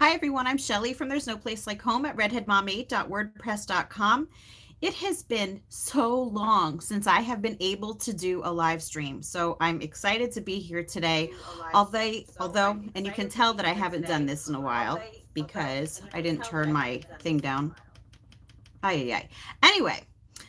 Hi everyone, I'm Shelly from There's No Place Like Home at redheadmom8.wordpress.com. It has been so long since I have been able to do a live stream, so I'm excited to be here today. And you can tell that I haven't done this in a while because I didn't turn my thing down. Ay, ay, ay. Anyway,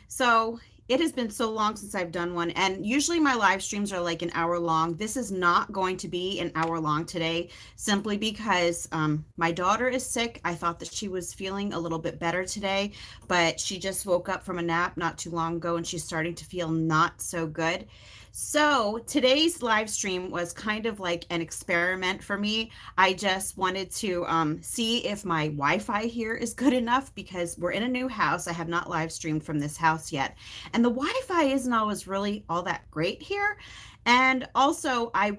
so it has been so long since I've done one, and usually my live streams are like an hour long. This is not going to be an hour long today, simply because my daughter is sick. I thought that she was feeling a little bit better today, but she just woke up from a nap not too long ago, and she's starting to feel not so good. So today's live stream was kind of like an experiment for me. I just wanted to see if my Wi-Fi here is good enough because we're in a new house. I have not live streamed from this house yet. And the Wi-Fi isn't always really all that great here. And also I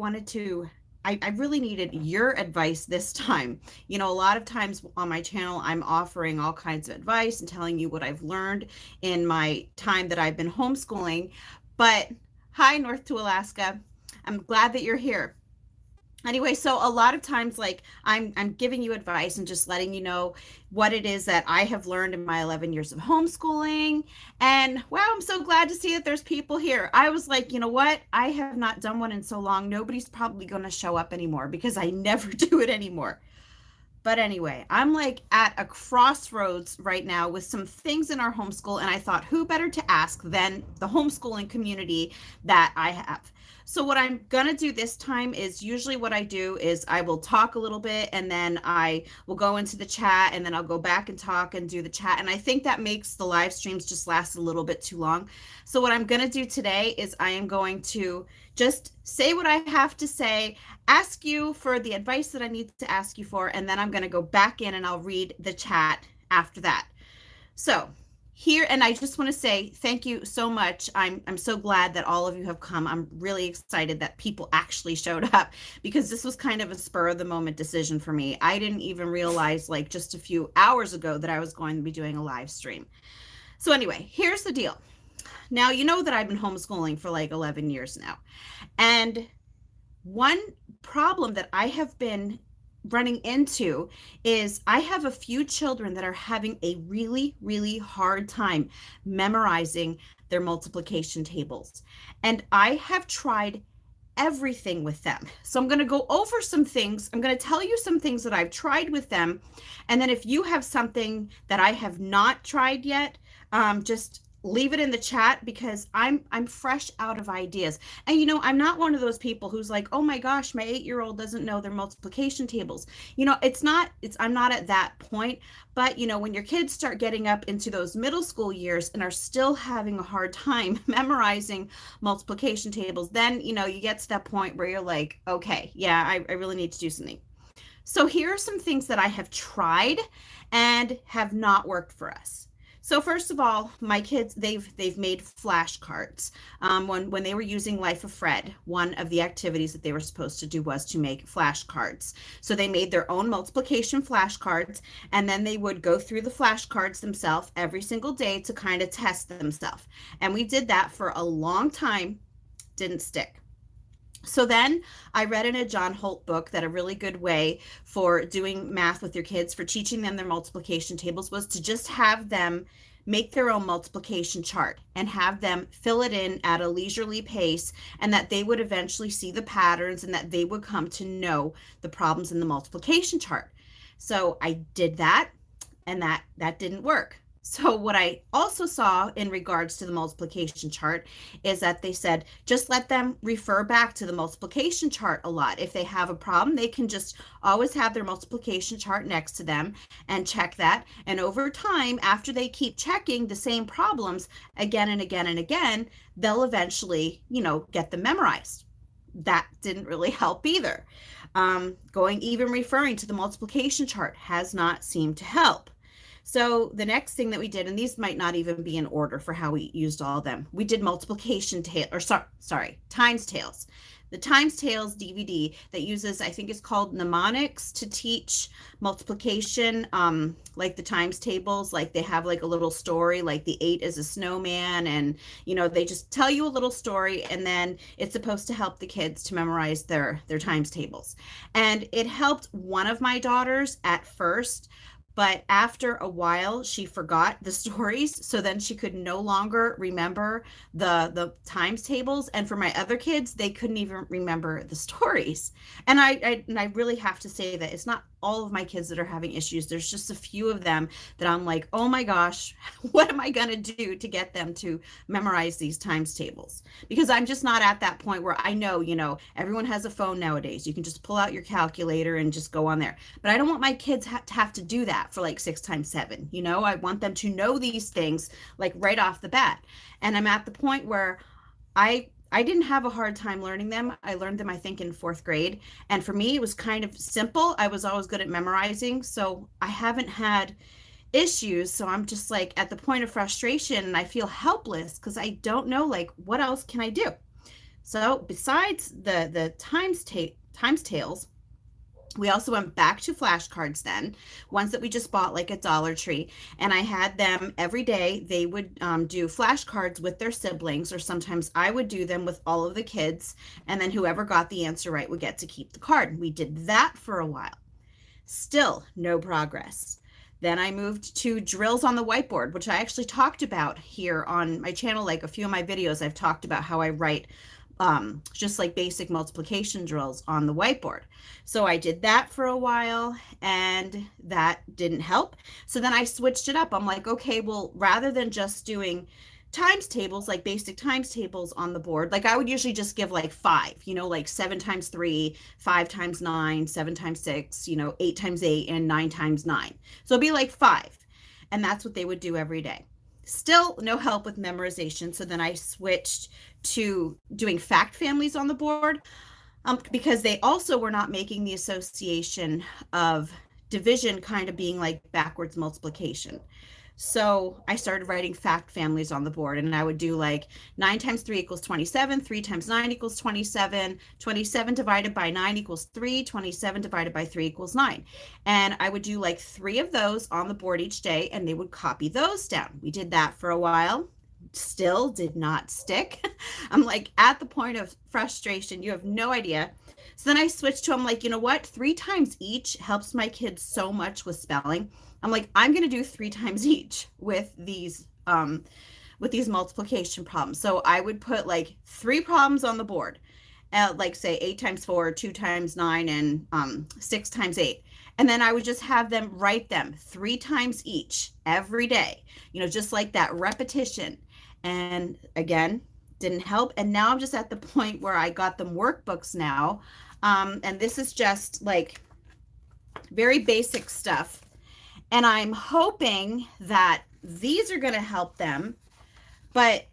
really needed your advice this time. You know, a lot of times on my channel, I'm offering all kinds of advice and telling you what I've learned in my time that I've been homeschooling. But hi, North to Alaska. I'm glad that you're here. Anyway, so a lot of times like I'm giving you advice and just letting you know what it is that I have learned in my 11 years of homeschooling. And wow, I'm so glad to see that there's people here. I was like, you know what? I have not done one in so long. Nobody's probably going to show up anymore because I never do it anymore. But anyway, I'm like at a crossroads right now with some things in our homeschool, and I thought, who better to ask than the homeschooling community that I have? So what I'm gonna do this time is usually what I do is I will talk a little bit and then I will go into the chat and then I'll go back and talk and do the chat. And I think that makes the live streams just last a little bit too long. So what I'm gonna do today is I am going to just say what I have to say, ask you for the advice that I need to ask you for, and then I'm going to go back in and I'll read the chat after that. So here, and I just want to say thank you so much. I'm so glad that all of you have come. I'm really excited that people actually showed up because this was kind of a spur of the moment decision for me. I didn't even realize like just a few hours ago that I was going to be doing a live stream. So anyway, here's the deal. Now, you know that I've been homeschooling for like 11 years now. And one problem that I have been running into is I have a few children that are having a really, really hard time memorizing their multiplication tables. And I have tried everything with them. So I'm going to go over some things. I'm going to tell you some things that I've tried with them. And then if you have something that I have not tried yet, just leave it in the chat because I'm fresh out of ideas. And you know, I'm not one of those people who's like, oh my gosh, my 8-year-old doesn't know their multiplication tables. You know, I'm not at that point. But you know, when your kids start getting up into those middle school years and are still having a hard time memorizing multiplication tables, then you know, you get to that point where you're like, okay, yeah, I really need to do something. So here are some things that I have tried and have not worked for us. So first of all, my kids, they've made flashcards. When they were using Life of Fred, one of the activities that they were supposed to do was to make flashcards. So they made their own multiplication flashcards, and then they would go through the flashcards themselves every single day to kind of test themselves. And we did that for a long time, didn't stick. So then I read in a John Holt book that a really good way for doing math with your kids, for teaching them their multiplication tables, was to just have them make their own multiplication chart and have them fill it in at a leisurely pace, and that they would eventually see the patterns and that they would come to know the problems in the multiplication chart. So I did that, and that didn't work. So what I also saw in regards to the multiplication chart is that they said, just let them refer back to the multiplication chart a lot. If they have a problem, they can just always have their multiplication chart next to them and check that. And over time, after they keep checking the same problems again and again and again, they'll eventually, you know, get them memorized. That didn't really help either. Even referring to the multiplication chart has not seemed to help. So the next thing that we did, and these might not even be in order for how we used all of them, we did times tables. the Times Tales DVD that uses, I think it's called Mnemonics, to teach multiplication, like the times tables. Like they have like a little story, like the 8 is a snowman, and they just tell you a little story, and then it's supposed to help the kids to memorize their times tables. And it helped one of my daughters at first, but after a while she forgot the stories, so then she could no longer remember the times tables, and for my other kids they couldn't even remember the stories. And I really have to say that it's not all of my kids that are having issues. There's just a few of them that I'm like, oh my gosh, what am I going to do to get them to memorize these times tables? Because I'm just not at that point where I know, everyone has a phone nowadays. You can just pull out your calculator and just go on there. But I don't want my kids to have to do that for like 6 times 7. I want them to know these things like right off the bat. And I'm at the point where I didn't have a hard time learning them. I learned them, I think, in 4th grade. And for me, it was kind of simple. I was always good at memorizing. So I haven't had issues. So I'm just like at the point of frustration, and I feel helpless because I don't know, like, what else can I do? So besides the times tales, we also went back to flashcards then, ones that we just bought like at Dollar Tree. And I had them every day. They would do flashcards with their siblings, or sometimes I would do them with all of the kids. And then whoever got the answer right would get to keep the card. We did that for a while. Still no progress. Then I moved to drills on the whiteboard, which I actually talked about here on my channel. Like a few of my videos, I've talked about how I write just like basic multiplication drills on the whiteboard. So I did that for a while, and that didn't help. So then I switched it up. I'm like, okay, well, rather than just doing times tables, like basic times tables on the board, like I would usually just give like 5, like 7 times 3, 5 times 9, 7 times 6, 8 times 8, and 9 times 9. So it'd be like 5. And that's what they would do every day. Still no help with memorization. So then I switched to doing fact families on the board, because they also were not making the association of division kind of being like backwards multiplication. So I started writing fact families on the board, and I would do like 9 times 3 equals 27, 3 times 9 equals 27, 27 divided by 9 equals 3, 27 divided by 3 equals 9. And I would do like 3 of those on the board each day, and they would copy those down. We did that for a while. Still did not stick. I'm like at the point of frustration. You have no idea. So then I switched to, I'm like, you know what? 3 times each helps my kids so much with spelling. I'm like, I'm going to do 3 times each with these multiplication problems. So I would put like 3 problems on the board, like say 8 times 4, 2 times 9, and 6 times 8. And then I would just have them write them 3 times each every day, just like that repetition. And again, didn't help. And now I'm just at the point where I got them workbooks now. And this is just like very basic stuff. And I'm hoping that these are going to help them. But,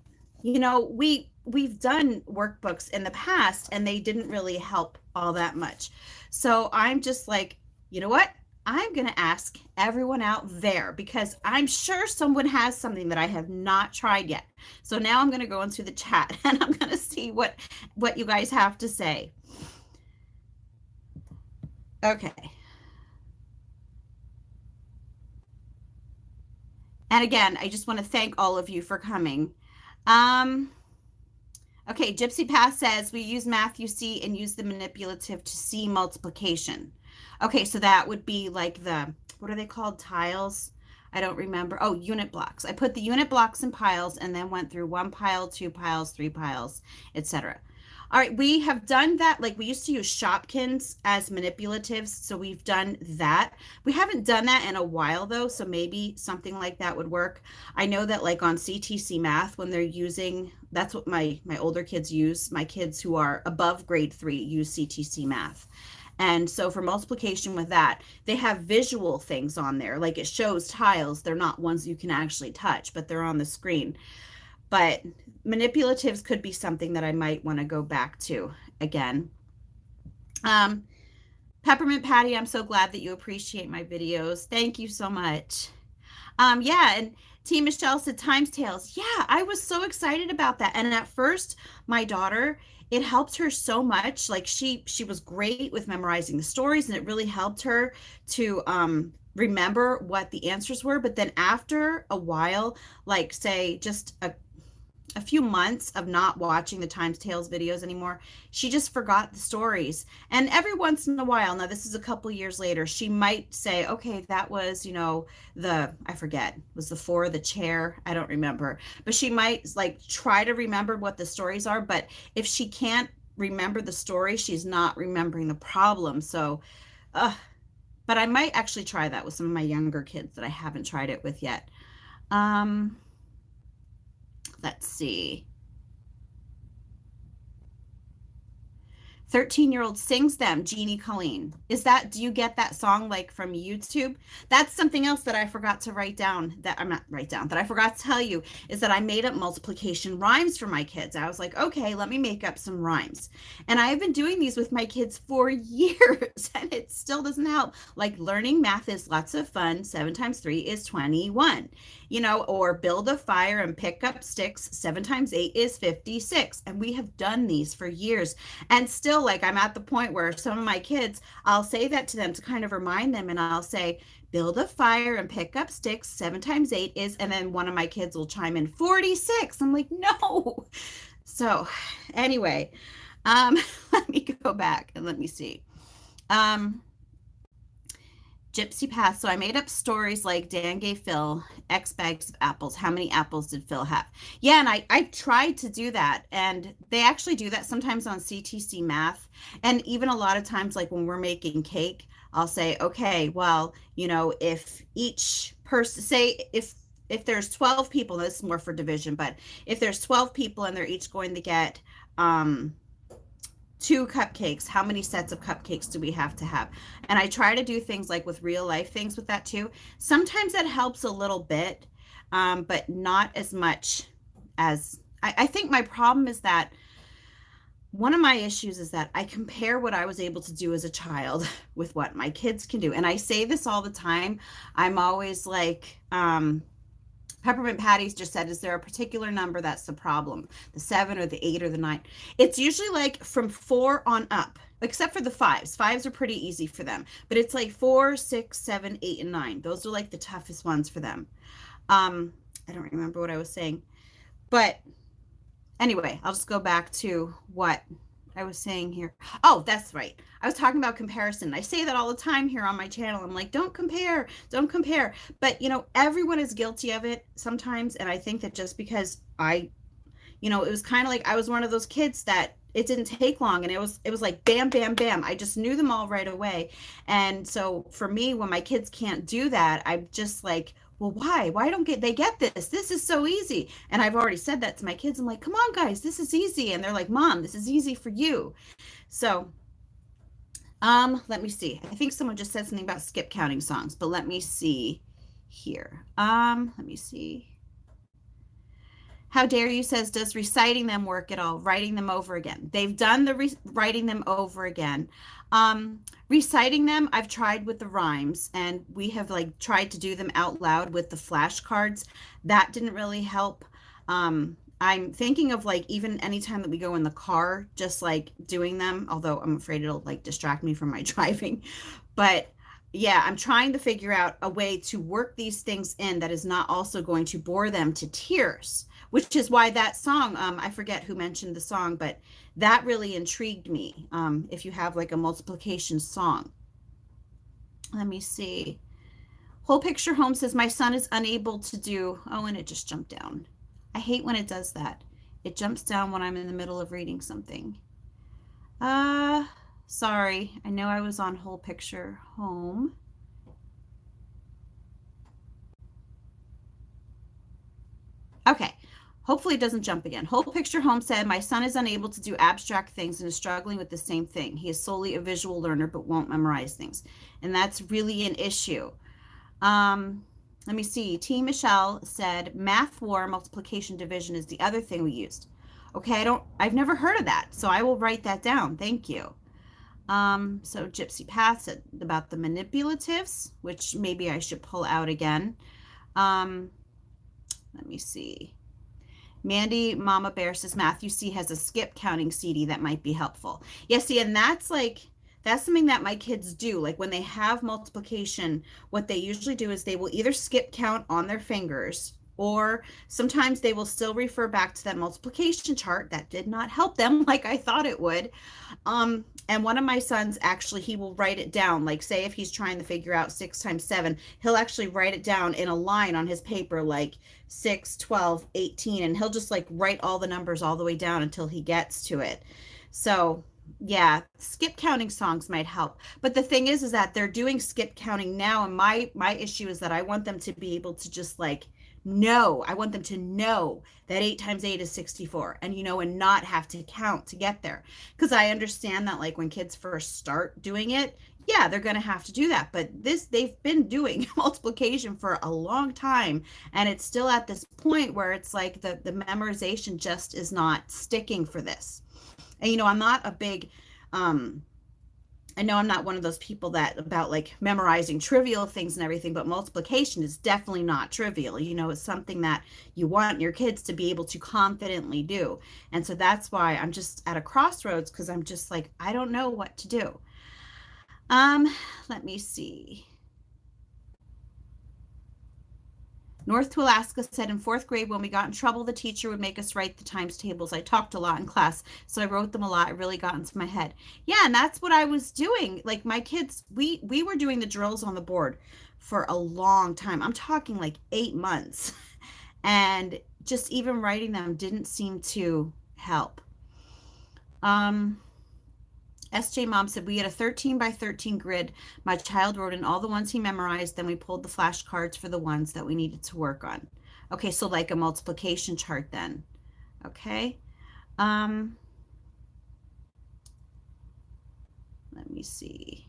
we've done workbooks in the past, and they didn't really help all that much. So I'm just like, you know what? I'm going to ask everyone out there, because I'm sure someone has something that I have not tried yet. So now I'm going to go into the chat, and I'm going to see what you guys have to say. Okay. And again, I just want to thank all of you for coming. Okay, Gypsy Past says we use Math-U-See and use the manipulative to see multiplication. Okay, so that would be like what are they called? Tiles? I don't remember. Oh, unit blocks. I put the unit blocks in piles and then went through 1 pile, 2 piles, 3 piles, etc. All right, we have done that. Like we used to use Shopkins as manipulatives, so we've done that. We haven't done that in a while though, so maybe something like that would work. I know that like on CTC Math, when they're using, that's what my older kids use. My kids who are above grade 3 use CTC Math. And so for multiplication with that, they have visual things on there. Like it shows tiles. They're not ones you can actually touch, but they're on the screen. But manipulatives could be something that I might want to go back to again. Peppermint Patty, I'm so glad that you appreciate my videos. Thank you so much. Yeah, and T. Michelle said times tales. Yeah, I was so excited about that. And at first, my daughter it helped her so much. Like she was great with memorizing the stories, and it really helped her to remember what the answers were. But then after a while, like say just a few months of not watching the Times Tales videos anymore, she just forgot the stories. And every once in a while, now this is a couple years later, she might say, okay, that was, I forget, was the four, the chair, I don't remember. But she might like try to remember what the stories are. But if she can't remember the story, she's not remembering the problem. So, but I might actually try that with some of my younger kids that I haven't tried it with yet. Um, let's see. 13-year-old sings them, Jeannie Colleen. Do you get that song like from YouTube? That's something else that I forgot to write down, that I'm not write down, that I forgot to tell you, is that I made up multiplication rhymes for my kids. I was like, okay, let me make up some rhymes. And I have been doing these with my kids for years, and it still doesn't help. Like learning math is lots of fun. 7 times 3 is 21. Or build a fire and pick up sticks. 7 times 8 is 56. And we have done these for years. And still, like, I'm at the point where some of my kids, I'll say that to them to kind of remind them, and I'll say, build a fire and pick up sticks. 7 times 8 is, and then one of my kids will chime in, 46. I'm like, no. So anyway, let me go back and let me see. Gypsy Past. So I made up stories like Dan gave Phil X bags of apples. How many apples did Phil have? Yeah, and I tried to do that. And they actually do that sometimes on CTC Math. And even a lot of times, like when we're making cake, I'll say, okay, well, if each person, say if there's 12 people, this is more for division, but if there's 12 people and they're each going to get 2 cupcakes, how many sets of cupcakes do we have to have? And I try to do things like with real life things with that too. Sometimes that helps a little bit, but not as much as I think my problem is that one of my issues is that I compare what I was able to do as a child with what my kids can do. And I say this all the time. I'm always like, Peppermint Patty's just said, is there a particular number that's the problem? The 7 or the 8 or the 9? It's usually like from 4 on up, except for the 5s. 5s are pretty easy for them. But it's like 4, 6, 7, 8, and 9. Those are like the toughest ones for them. I don't remember what I was saying. But anyway, I'll just go back to what I was saying here. Oh, that's right. I was talking about comparison. I say that all the time here on my channel. I'm like, don't compare, don't compare. But, everyone is guilty of it sometimes. And I think that just because it was kind of like I was one of those kids that it didn't take long. And it was like, bam, bam, bam. I just knew them all right away. And so for me, when my kids can't do that, I'm just like, well, why? Why don't they get this? This is so easy. And I've already said that to my kids. I'm like, come on, guys, this is easy. And they're like, Mom, this is easy for you. So, let me see. I think someone just said something about skip counting songs, but let me see here. Let me see. How dare you says, does reciting them work at all? Writing them over again. They've done the writing them over again. Reciting them, I've tried with the rhymes, and we have like tried to do them out loud with the flashcards. That didn't really help. I'm thinking of like even anytime that we go in the car, just like doing them, although I'm afraid it'll like distract me from my driving. But yeah, I'm trying to figure out a way to work these things in that is not also going to bore them to tears, which is why that song, I forget who mentioned the song, but that really intrigued me. If you have like a multiplication song. Let me see. Whole Picture Home says, my son is unable to do, oh, and it just jumped down. I hate when it does that. It jumps down when I'm in the middle of reading something. Sorry. I know I was on Whole Picture Home. Okay. Hopefully it doesn't jump again. Whole Picture Home said, my son is unable to do abstract things and is struggling with the same thing. He is solely a visual learner, but won't memorize things. And that's really an issue. Let me see. T. Michelle said, math war, multiplication, division is the other thing we used. Okay, I've never heard of that. So I will write that down. Thank you. So Gypsy Past said about the manipulatives, which maybe I should pull out again. Let me see. Mandy Mama Bear says Matthew C has a skip counting CD that might be helpful. Yeah, see, and that's something that my kids do. Like when they have multiplication, what they usually do is they will either skip count on their fingers, or sometimes they will still refer back to that multiplication chart that did not help them like I thought it would. And one of my sons actually, he will write it down. Like, say if he's trying to figure out 6 times 7, he'll actually write it down in a line on his paper, like 6, 12, 18, and he'll just like write all the numbers all the way down until he gets to it. So yeah, skip counting songs might help. But the thing is that they're doing skip counting now, and my issue is that I want them to be able to just like know. I want them to know that 8 times 8 is 64, and and not have to count to get there. Because I understand that like when kids first start doing it, yeah, they're going to have to do that. But they've been doing multiplication for a long time, and it's still at this point where it's like the memorization just is not sticking for this. And I'm not a big I know I'm not one of those people that about like memorizing trivial things and everything, but multiplication is definitely not trivial. It's something that you want your kids to be able to confidently do. And so that's why I'm just at a crossroads, because I'm just like, I don't know what to do. Let me see. North to Alaska said in 4th grade, when we got in trouble, the teacher would make us write the times tables. I talked a lot in class, so I wrote them a lot. It really got into my head. Yeah, and that's what I was doing. Like my kids, we were doing the drills on the board for a long time. I'm talking like 8 months. And just even writing them didn't seem to help. SJ Mom said, we had a 13 by 13 grid. My child wrote in all the ones he memorized. Then we pulled the flashcards for the ones that we needed to work on. Okay, so like a multiplication chart then. Okay. Let me see.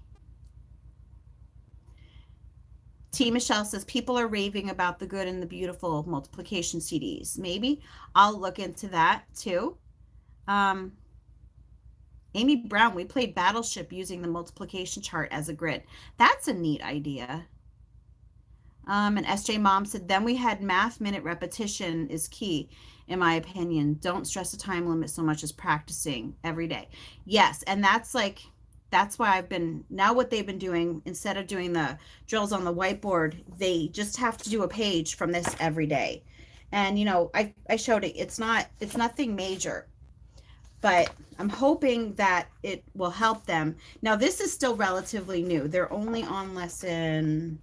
T. Michelle says, people are raving about the good and the beautiful multiplication CDs. Maybe I'll look into that too. Amy Brown, we played Battleship using the multiplication chart as a grid. That's a neat idea. And SJ Mom said, then we had math minute repetition is key, in my opinion. Don't stress the time limit so much as practicing every day. Yes, and that's why now what they've been doing, instead of doing the drills on the whiteboard, they just have to do a page from this every day. And, I showed it. It's nothing major. But I'm hoping that it will help them. Now, this is still relatively new. They're only on lesson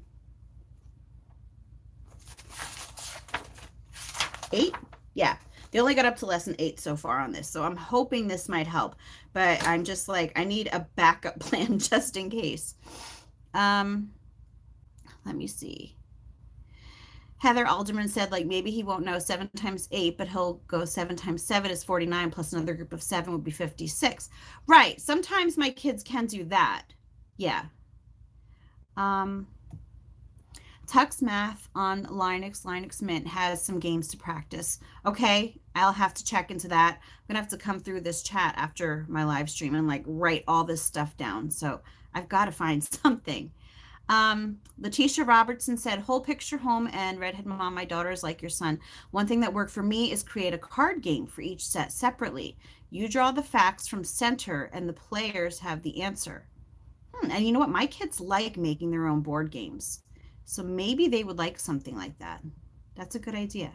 8. Yeah, they only got up to lesson 8 so far on this. So I'm hoping this might help. But I'm just like, I need a backup plan just in case. Let me see. Heather Alderman said, like, maybe he won't know 7 times 8, but he'll go 7 times 7 is 49, plus another group of 7 would be 56. Right. Sometimes my kids can do that. Yeah. Tux Math on Linux Mint has some games to practice. Okay, I'll have to check into that. I'm going to have to come through this chat after my live stream and like write all this stuff down. So I've got to find something. Letitia Robertson said, whole picture home and redhead mom, my daughter is like your son. One thing that worked for me is create a card game for each set separately. You draw the facts from center and the players have the answer. And you know what? My kids like making their own board games. So maybe they would like something like that. That's a good idea.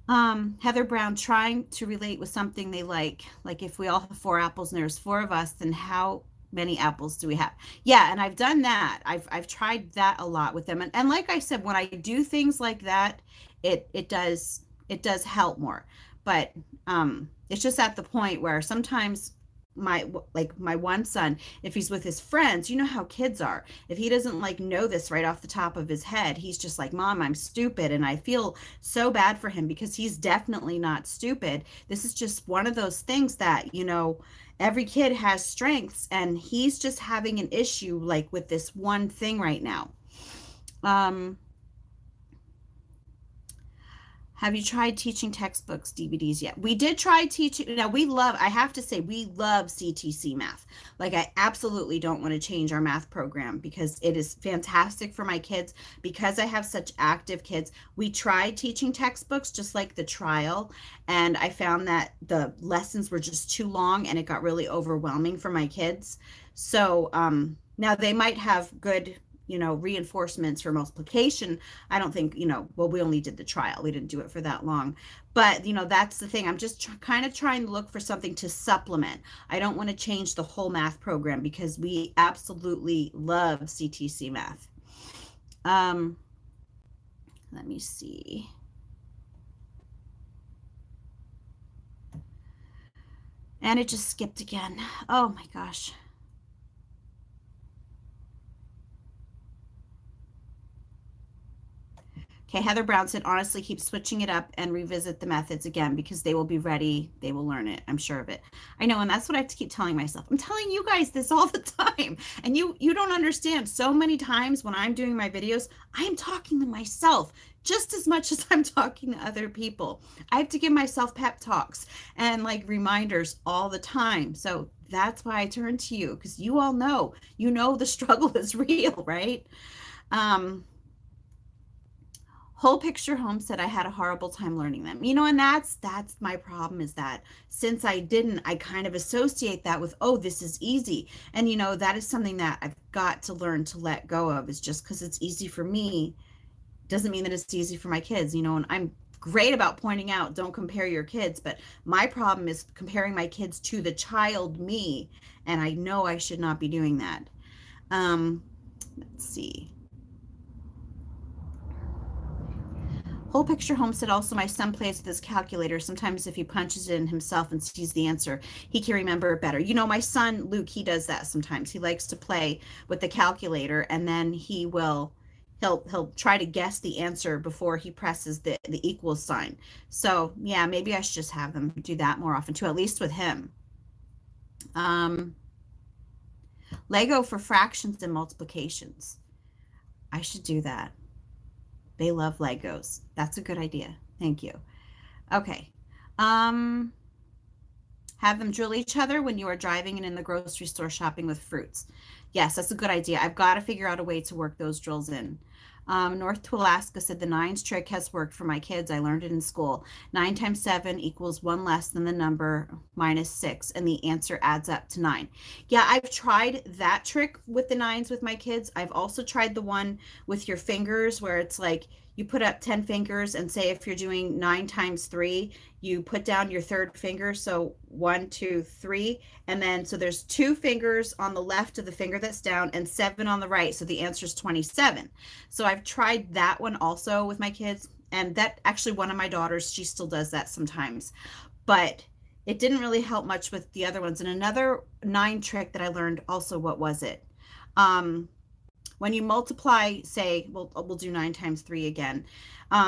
Heather Brown, trying to relate with something they like if we all have 4 apples and there's 4 of us, then how many apples do we have? Yeah, and I've done that. I've tried that a lot with them. And like I said, when I do things like that, it does help more. But it's just at the point where sometimes my one son, if he's with his friends, you know how kids are. If he doesn't like know this right off the top of his head, he's just like, Mom, I'm stupid. And I feel so bad for him because he's definitely not stupid. This is just one of those things that, every kid has strengths, and he's just having an issue like with this one thing right now. Have you tried teaching textbooks, DVDs yet? We did try teaching. Now I have to say, we love CTC math. Like, I absolutely don't want to change our math program because it is fantastic for my kids. Because I have such active kids, we tried teaching textbooks, just like the trial, and I found that the lessons were just too long and it got really overwhelming for my kids. So, now they might have good, reinforcements for multiplication. I don't think, well, we only did the trial. We didn't do it for that long. But, that's the thing. I'm just kind of trying to look for something to supplement. I don't want to change the whole math program because we absolutely love CTC math. Let me see. And it just skipped again. Oh my gosh. Okay, Heather Brown said, honestly, keep switching it up and revisit the methods again because they will be ready. They will learn it. I'm sure of it. I know, and that's what I have to keep telling myself. I'm telling you guys this all the time, and you don't understand. So many times when I'm doing my videos, I am talking to myself just as much as I'm talking to other people. I have to give myself pep talks and like reminders all the time. So that's why I turn to you, because you all know, the struggle is real, right? Whole Picture Home said I had a horrible time learning them. And that's my problem, is that since I didn't, I kind of associate that with, oh, this is easy. And that is something that I've got to learn to let go of. Is just because it's easy for me doesn't mean that it's easy for my kids, and I'm great about pointing out, don't compare your kids, but my problem is comparing my kids to the child me, and I know I should not be doing that. Let's see. Whole Picture Home said also, my son plays with his calculator. Sometimes if he punches it in himself and sees the answer, he can remember it better. My son, Luke, he does that sometimes. He likes to play with the calculator, and then he'll try to guess the answer before he presses the equals sign. So yeah, maybe I should just have them do that more often too, at least with him. Lego for fractions and multiplications. I should do that. They love Legos. That's a good idea. Thank you. Okay. Have them drill each other when you are driving and in the grocery store shopping with fruits. Yes, that's a good idea. I've got to figure out a way to work those drills in. North to Alaska said the nines trick has worked for my kids. I learned it in school. 9 times 7 equals 1 less than the number minus 6, and the answer adds up to 9. Yeah, I've tried that trick with the nines with my kids. I've also tried the one with your fingers where it's like you put up 10 fingers and say if you're doing 9 times 3, you put down your third finger. So 1, 2, 3. And then so there's 2 fingers on the left of the finger that's down and 7 on the right. So the answer is 27. So I've tried that one also with my kids. And that actually, one of my daughters, she still does that sometimes. But it didn't really help much with the other ones. And another 9 trick that I learned also, what was it? When you multiply, say, we'll do 9 times 3 again.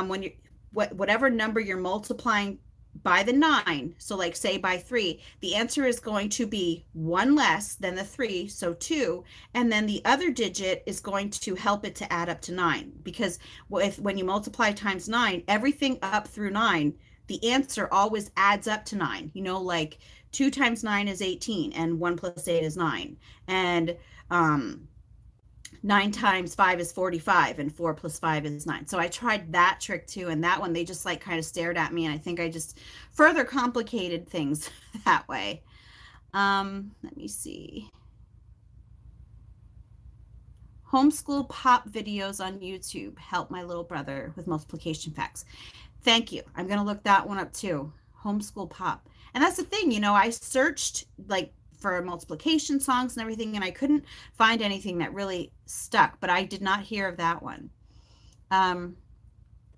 When you whatever number you're multiplying by the 9, so like say by 3, the answer is going to be 1 less than the 3, so 2, and then the other digit is going to help it to add up to 9, because when you multiply times 9, everything up through 9, the answer always adds up to 9. Like 2 times 9 is 18, and 1 plus 8 is 9, and 9 times 5 is 45, and 4 plus 5 is 9. So I tried that trick too, and that one they just like kind of stared at me, and I think I just further complicated things that way. Let me see. Homeschool pop videos on YouTube help my little brother with multiplication facts. Thank you. I'm going to look that one up too. Homeschool pop. And that's the thing, I searched like for multiplication songs and everything, and I couldn't find anything that really stuck, but I did not hear of that one.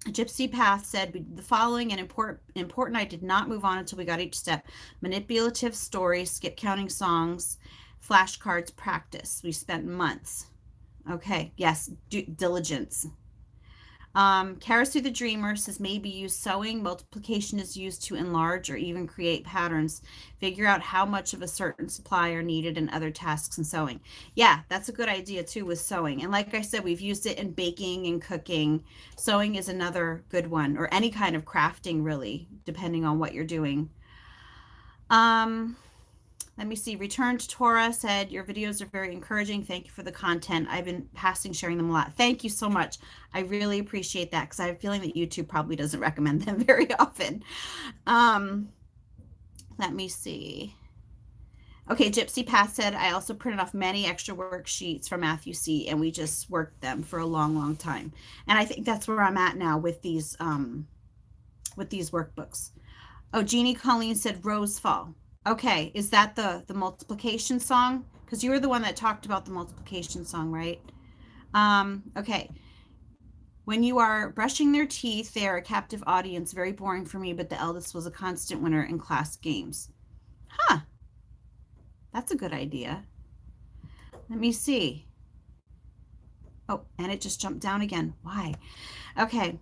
Gypsy Past said the following, and important I did not move on until we got each step: manipulative stories, skip counting songs, flashcards practice. We spent months. Okay, yes, diligence. Karis the Dreamer says maybe use sewing. Multiplication is used to enlarge or even create patterns. Figure out how much of a certain supply are needed in other tasks in sewing. Yeah, that's a good idea too with sewing. And like I said, we've used it in baking and cooking. Sewing is another good one, or any kind of crafting, really, depending on what you're doing. Um, Let me see. Return to Torah said, your videos are very encouraging. Thank you for the content. I've been sharing them a lot. Thank you so much. I really appreciate that because I have a feeling that YouTube probably doesn't recommend them very often. Um, Let me see. Okay, Gypsy Past said, I also printed off many extra worksheets from Matthew C. and we just worked them for a long, long time. And I think that's where I'm at now with these workbooks. Oh, Jeannie Colleen said Rosefall. Okay, is that the multiplication song? Because you were the one that talked about the multiplication song, right? Okay. When you are brushing their teeth, they are a captive audience. Very boring for me, but the eldest was a constant winner in class games. Huh. That's a good idea. Let me see. Oh, and it just jumped down again. Why? Okay.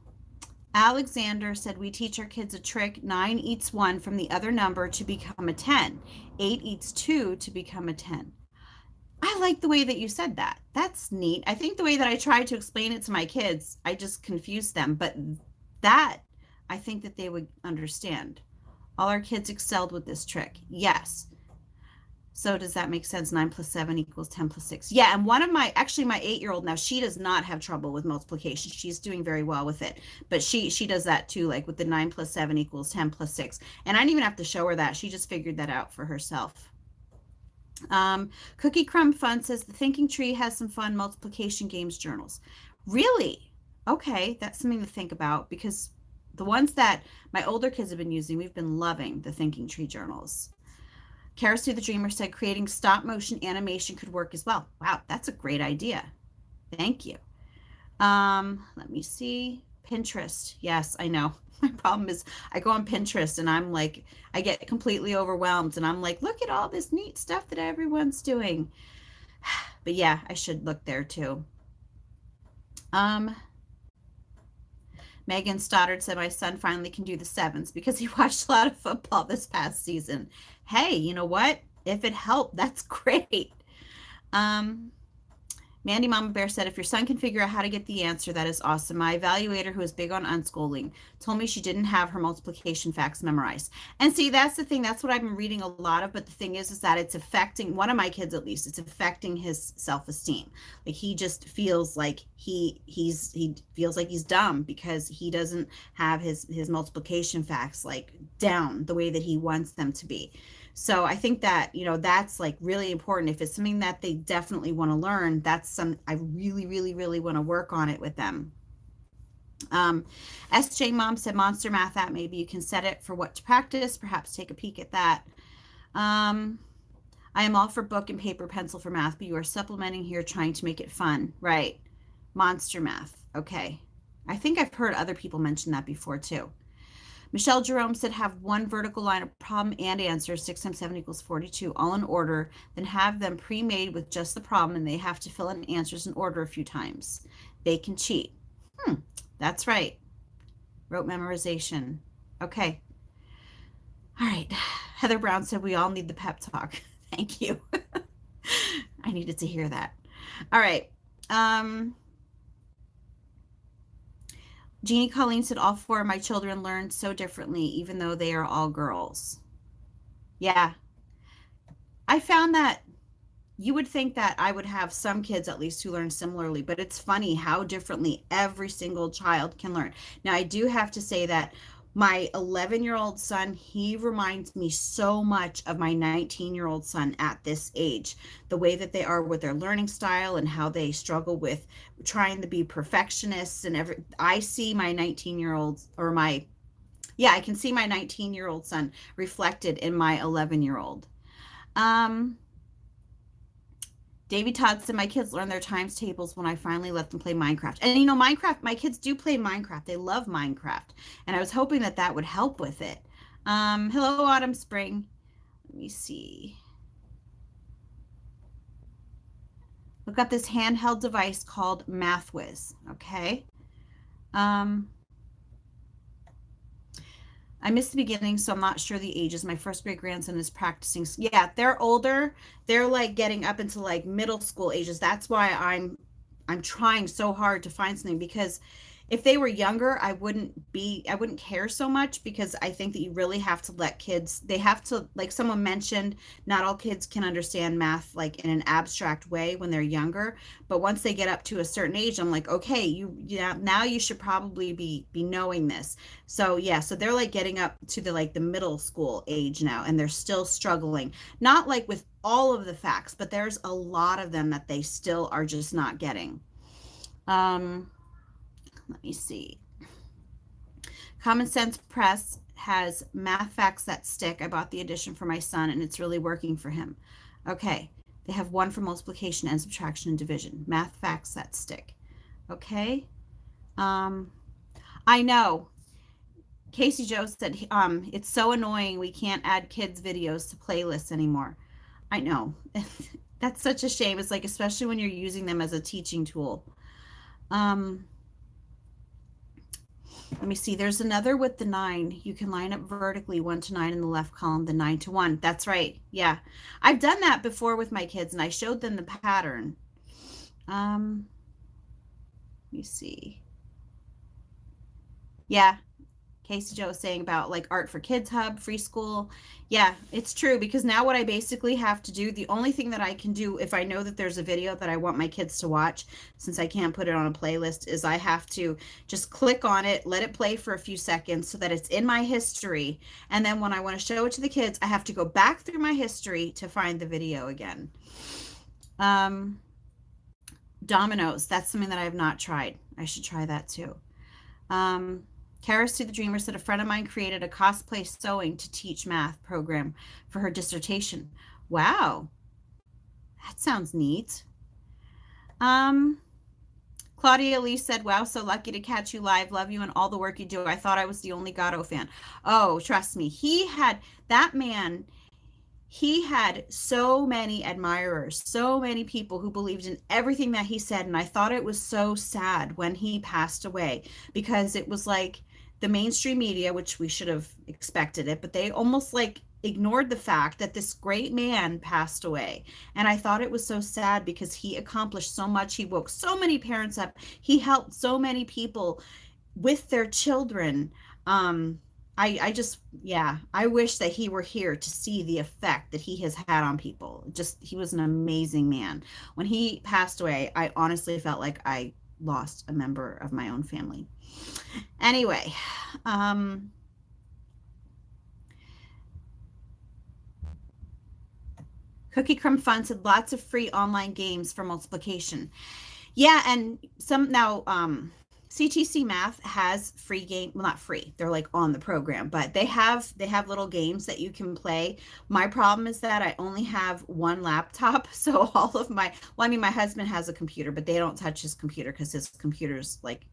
Alexander said, we teach our kids a trick. 9 eats 1 from the other number to become a 10. 8 eats 2 to become a 10. I like the way that you said that. That's neat. I think the way that I tried to explain it to my kids, I just confused them. But that, I think that they would understand. All our kids excelled with this trick. Yes. So does that make sense? 9 plus 7 equals 10 plus 6. Yeah, and one of my 8-year-old now, she does not have trouble with multiplication. She's doing very well with it. But she does that too, like with the 9 plus 7 equals 10 plus 6. And I didn't even have to show her that. She just figured that out for herself. Cookie Crumb Fun says, the Thinking Tree has some fun multiplication games journals. Really? Okay, that's something to think about because the ones that my older kids have been using, we've been loving the Thinking Tree journals. Karis the Dreamer said creating stop motion animation could work as well. Wow, that's a great idea. Thank you. Let me see. Pinterest. Yes, I know. My problem is I go on Pinterest and I'm like, I get completely overwhelmed and I'm like, look at all this neat stuff that everyone's doing. But yeah, I should look there too. Megan Stoddard said, my son finally can do the sevens because he watched a lot of football this past season. Hey, you know what? If it helped, that's great. Mandy Mama Bear said, if your son can figure out how to get the answer, that is awesome. My evaluator, who is big on unschooling, told me she didn't have her multiplication facts memorized. And see, that's the thing. That's what I've been reading a lot of. But the thing is that it's affecting one of my kids, at least. It's affecting his self-esteem. Like he just feels like he feels like he's dumb because he doesn't have his multiplication facts like down the way that he wants them to be. So I think that, that's like really important. If it's something that they definitely want to learn, that's I really, really, really want to work on it with them. SJ Mom said Monster Math app. Maybe you can set it for what to practice, perhaps take a peek at that. I am all for book and paper pencil for math, but you are supplementing here trying to make it fun. Right. Monster Math. Okay. I think I've heard other people mention that before too. Michelle Jerome said have one vertical line of problem and answer, 6 times 7 equals 42, all in order, then have them pre-made with just the problem and they have to fill in answers in order a few times. They can cheat. That's right. Rote memorization. Okay. All right. Heather Brown said we all need the pep talk. Thank you. I needed to hear that. All right. Jeannie Colleen said all 4 of my children learned so differently, even though they are all girls. Yeah. I found that you would think that I would have some kids at least who learn similarly, but it's funny how differently every single child can learn. Now, I do have to say that my 11-year-old son, he reminds me so much of my 19-year-old son at this age, the way that they are with their learning style and how they struggle with trying to be perfectionists and I see my 19-year-old I can see my 19-year-old son reflected in my 11-year-old. Davy Todd said, my kids learn their times tables when I finally let them play Minecraft. And Minecraft, my kids do play Minecraft. They love Minecraft. And I was hoping that that would help with it. Hello, Autumn Spring. Let me see. Look up this handheld device called MathWiz. Okay. Um, I missed the beginning, so I'm not sure the ages. My first grade grandson is practicing. Yeah, they're older. They're like getting up into like middle school ages. That's why I'm trying so hard to find something because if they were younger, I wouldn't care so much because I think that you really have to let kids, they have to, like someone mentioned, not all kids can understand math like in an abstract way when they're younger, but once they get up to a certain age, I'm like, okay, yeah, now you should probably be knowing this. So yeah, so they're like getting up to the middle school age now and they're still struggling. Not like with all of the facts, but there's a lot of them that they still are just not getting. Um Let me see. Common Sense Press has Math Facts That Stick. I bought the edition for my son and it's really working for him. Okay. They have one for multiplication and subtraction and division. Math Facts That Stick. Okay. Um I know. Casey Joe said it's so annoying we can't add kids videos to playlists anymore. I know. That's such a shame. It's like especially when you're using them as a teaching tool. Um Let me see. There's another with the 9. You can line up vertically 1 to 9 in the left column, the 9 to 1. That's right. Yeah. I've done that before with my kids and I showed them the pattern. Let me see. Yeah. Casey Joe was saying about like Art for Kids Hub, free school. Yeah, it's true because now what I basically have to do, the only thing that I can do if I know that there's a video that I want my kids to watch, since I can't put it on a playlist, is I have to just click on it, let it play for a few seconds so that it's in my history. And then when I want to show it to the kids, I have to go back through my history to find the video again. Dominoes, that's something that I have not tried. I should try that too. Karis to the Dreamer said a friend of mine created a cosplay sewing to teach math program for her dissertation. Wow, that sounds neat. Claudia Lee said, wow, so lucky to catch you live. Love you and all the work you do. I thought I was the only Gatto fan. Oh, trust me. That man, he had so many admirers, so many people who believed in everything that he said. And I thought it was so sad when he passed away because it was like the mainstream media, which we should have expected it, but they almost like ignored the fact that this great man passed away. And I thought it was so sad because he accomplished so much. He woke so many parents up. He helped so many people with their children. I just, yeah, I wish that he were here to see the effect that he has had on people. Just, he was an amazing man. When he passed away, I honestly felt like I lost a member of my own family. Anyway, Cookie Crumb Fun said lots of free online games for multiplication. Yeah, and some now CTC Math has free game, well not free. They're like on the program, but they have little games that you can play. My problem is that I only have one laptop, so all of my well, I mean my husband has a computer, but they don't touch his computer because his computer's like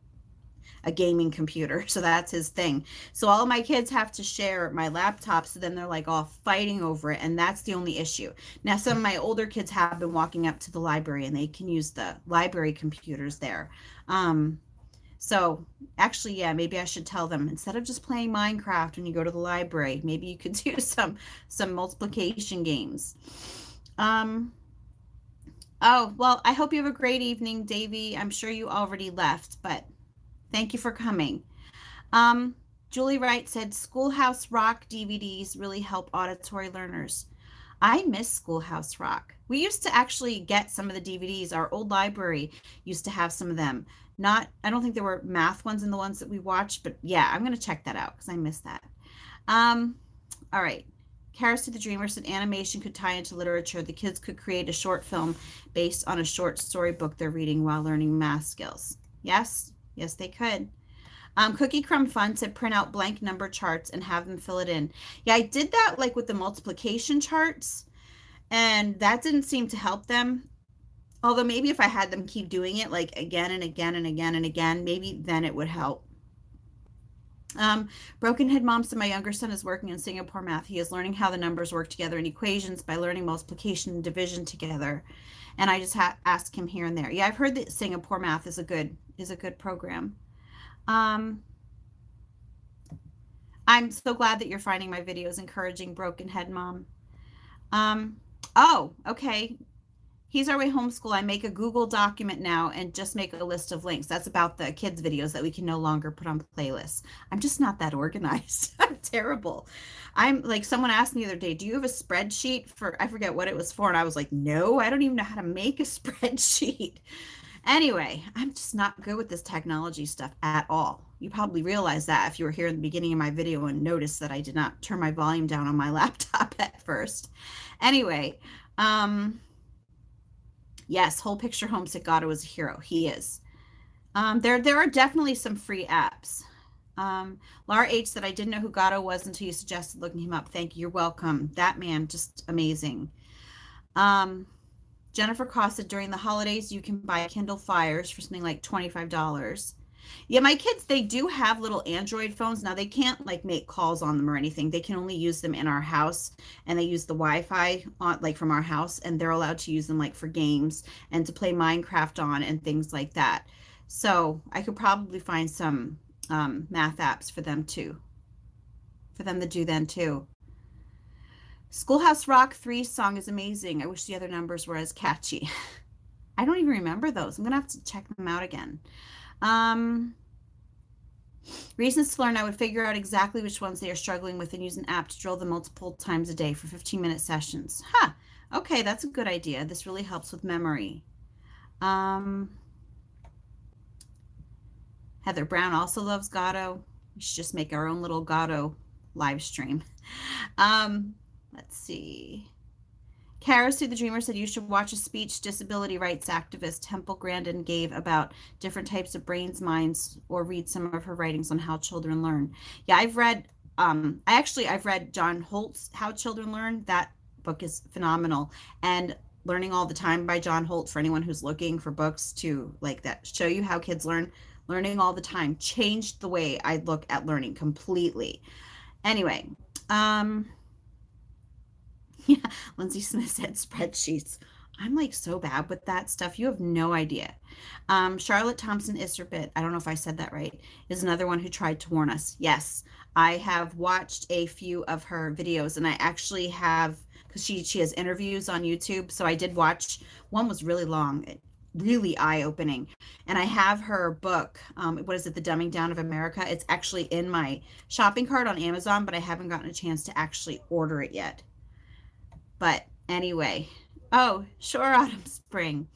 a gaming computer, so that's his thing. So all of my kids have to share my laptop, so then they're like all fighting over it, and that's the only issue. Now some of my older kids have been walking up to the library and they can use the library computers there. So actually, yeah, maybe I should tell them instead of just playing Minecraft when you go to the library, maybe you could do some multiplication games. Oh, well, I hope you have a great evening, Davy. I'm sure you already left, but thank you for coming. Julie Wright said Schoolhouse Rock DVDs really help auditory learners. I miss Schoolhouse Rock. We used to actually get some of the DVDs. Our old library used to have some of them. I don't think there were math ones in the ones that we watched, but yeah, I'm going to check that out because I missed that. All right. Karis to the Dreamer said animation could tie into literature. The kids could create a short film based on a short story book they're reading while learning math skills. Yes, they could. Cookie Crumb Fun said print out blank number charts and have them fill it in. Yeah, I did that like with the multiplication charts, and that didn't seem to help them. Although maybe if I had them keep doing it like again and again and again and again, maybe then it would help. Broken Head Mom said my younger son is working in Singapore math. He is learning how the numbers work together in equations by learning multiplication and division together. And I just ask him here and there. Yeah, I've heard that Singapore math is a good program. Um, I'm so glad that you're finding my videos encouraging broken head mom. Um, oh, okay. He's our way homeschool. I make a Google document now and just make a list of links. That's about the kids' videos that we can no longer put on playlists. I'm just not that organized. I'm terrible. I'm like, someone asked me the other day, do you have a spreadsheet for, I forget what it was for. And I was like, no, I don't even know how to make a spreadsheet. Anyway, I'm just not good with this technology stuff at all. You probably realize that if you were here in the beginning of my video and noticed that I did not turn my volume down on my laptop at first. Anyway, yes, whole picture homesick Gato is a hero. He is. There are definitely some free apps. Laura H said, I didn't know who Gato was until you suggested looking him up. Thank you. You're welcome. That man, just amazing. Jennifer Costa, during the holidays, you can buy Kindle Fires for something like $25. Yeah, my kids, they do have little Android phones. Now, they can't like make calls on them or anything. They can only use them in our house, and they use the Wi-Fi on, like from our house, and they're allowed to use them like for games and to play Minecraft on and things like that. So I could probably find some math apps for them too, for them to do then too. Schoolhouse Rock 3 song is amazing. I wish the other numbers were as catchy. I don't even remember those. I'm going to have to check them out again. Reasons to learn, I would figure out exactly which ones they are struggling with and use an app to drill them multiple times a day for 15-minute sessions. Huh. Okay, that's a good idea. This really helps with memory. Heather Brown also loves Gato. We should just make our own little Gato live stream. Let's see. Karis through the Dreamer said you should watch a speech disability rights activist Temple Grandin gave about different types of brains, minds, or read some of her writings on how children learn. Yeah, I've read I've read John Holt's How Children Learn. That book is phenomenal. And Learning All the Time by John Holt, for anyone who's looking for books to like that show you how kids learn. Learning All the Time changed the way I look at learning completely. Anyway, yeah, Lindsay Smith said spreadsheets. I'm like so bad with that stuff. You have no idea. Charlotte Thompson Isserbit, I don't know if I said that right, is another one who tried to warn us. Yes, I have watched a few of her videos, and I actually have, because she has interviews on YouTube. So I did watch, one was really long, really eye-opening. And I have her book, what is it, The Dumbing Down of America? It's actually in my shopping cart on Amazon, but I haven't gotten a chance to actually order it yet. But anyway, oh, sure, autumn, spring.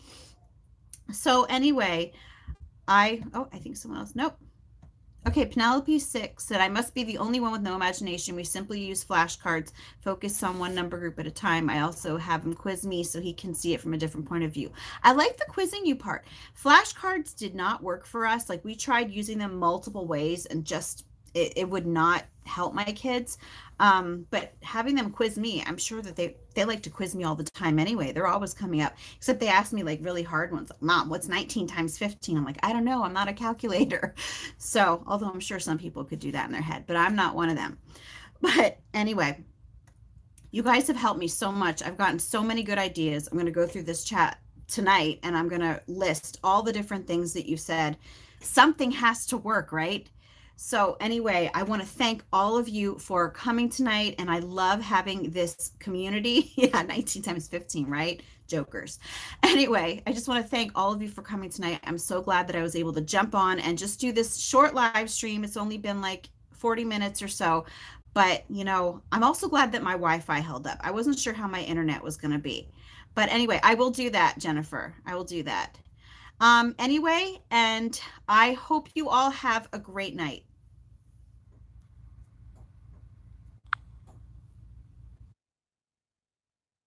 So anyway, I think someone else, nope. Okay, Penelope 6 said, I must be the only one with no imagination. We simply use flashcards, focus on one number group at a time. I also have him quiz me so he can see it from a different point of view. I like the quizzing you part. Flashcards did not work for us. Like, we tried using them multiple ways and just it would not help my kids. But having them quiz me, I'm sure that they like to quiz me all the time anyway. They're always coming up, except they ask me like really hard ones. Like, Mom, what's 19 times 15? I'm like, I don't know. I'm not a calculator. So, although I'm sure some people could do that in their head, but I'm not one of them. But anyway, you guys have helped me so much. I've gotten so many good ideas. I'm going to go through this chat tonight, and I'm going to list all the different things that you said. Something has to work, right? So anyway, I want to thank all of you for coming tonight, and I love having this community. Yeah, 19 times 15, right? Jokers. Anyway, I just want to thank all of you for coming tonight. I'm so glad that I was able to jump on and just do this short live stream. It's only been like 40 minutes or so, but you know, I'm also glad that my Wi-Fi held up. I wasn't sure how my internet was going to be, but anyway, I will do that, Jennifer. I will do that. Anyway, and I hope you all have a great night.